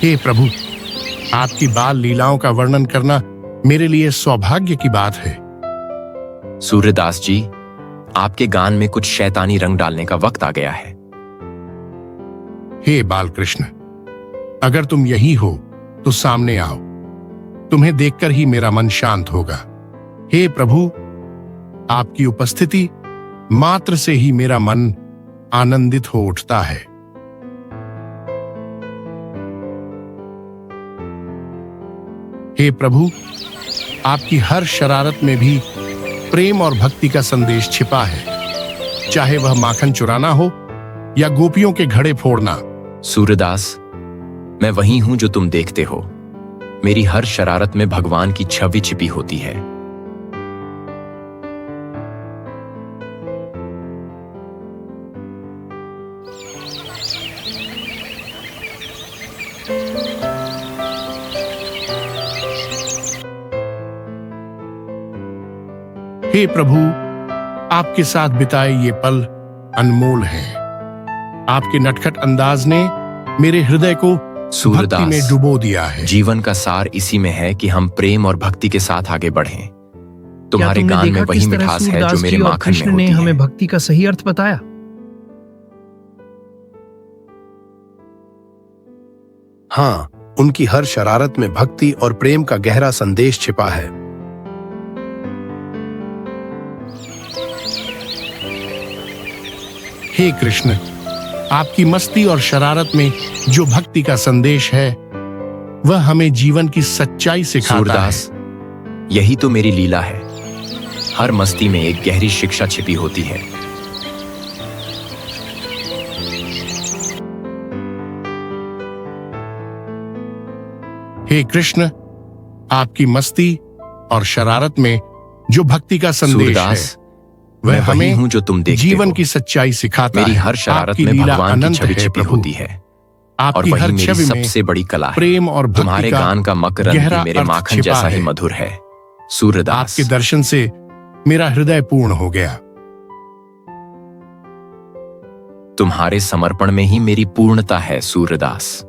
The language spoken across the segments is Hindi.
हे प्रभु, आपकी बाल लीलाओं का वर्णन करना मेरे लिए सौभाग्य की बात है। सूर्यदास जी, आपके गान में कुछ शैतानी रंग डालने का वक्त आ गया है। हे बालकृष्ण, अगर तुम यही हो तो सामने आओ। तुम्हें देखकर ही मेरा मन शांत होगा। हे प्रभु, आपकी उपस्थिति मात्र से ही मेरा मन आनंदित हो उठता है। हे प्रभु, आपकी हर शरारत में भी प्रेम और भक्ति का संदेश छिपा है, चाहे वह माखन चुराना हो या गोपियों के घड़े फोड़ना। सूर्यदास, मैं वही हूं जो तुम देखते हो। मेरी हर शरारत में भगवान की छवि छिपी होती है। हे प्रभु, आपके साथ बिताए ये पल अनमोल हैं। आपके नटखट अंदाज ने मेरे हृदय को भक्ति में डुबो दिया है। जीवन का सार इसी में है कि हम प्रेम और भक्ति के साथ आगे बढ़ें। तुम्हारे गान में वही मिठास है जो मेरे माखन में होती है। हमें भक्ति का सही अर्थ बताया। हाँ, उनकी हर शरारत में भक्ति और प्रेम का गहरा संदेश छिपा है। हे कृष्ण, आपकी मस्ती और शरारत में जो भक्ति का संदेश है वह हमें जीवन की सच्चाई सिखाता है। सूरदास, यही तो मेरी लीला है। हर मस्ती में एक गहरी शिक्षा छिपी होती है। हे कृष्ण, आपकी मस्ती और शरारत में जो भक्ति का संदेश है वह हमें हूं जो तुम देखते जीवन हो। की सच्चाई सिखाता है। मेरी हर शरारत में भगवान की छवि छिपी होती है। और आपकी वही हर मेरी छवि में सबसे बड़ी कला है। प्रेम और भक्ति तुम्हारे का गान का मकरंद गहरा भी मेरे अर्थ माखन छिपा जैसा ही है। मधुर है। सूर्यदास, आपके दर्शन से मेरा हृदय पूर्ण हो गया। तुम्हारे समर्पण में ही मेरी पूर्णता है। सूर्यदास,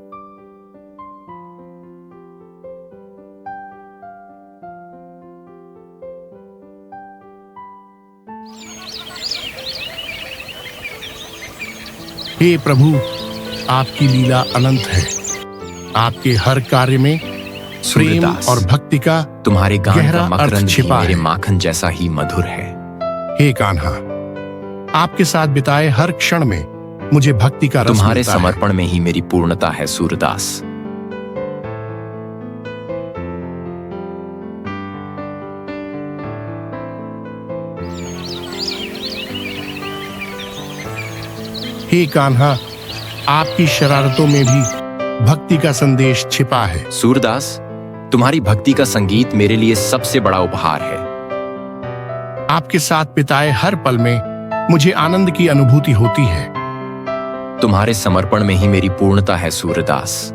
हे प्रभु, आपकी लीला अनंत है। आपके हर कार्य में प्रेम सूर्यदास, और भक्ति का तुम्हारे गान गहरा का अर्थ मकरंद भी छिपा मेरे है। माखन जैसा ही मधुर है। हे कान्हा, आपके साथ बिताए हर क्षण में मुझे भक्ति का रस तुम्हारे मिलता है। समर्पण में ही मेरी पूर्णता है। सूर्यदास, हे कान्हा, आपकी शरारतों में भी भक्ति का संदेश छिपा है। सूरदास, तुम्हारी भक्ति का संगीत मेरे लिए सबसे बड़ा उपहार है। आपके साथ बिताए हर पल में मुझे आनंद की अनुभूति होती है। तुम्हारे समर्पण में ही मेरी पूर्णता है। सूरदास,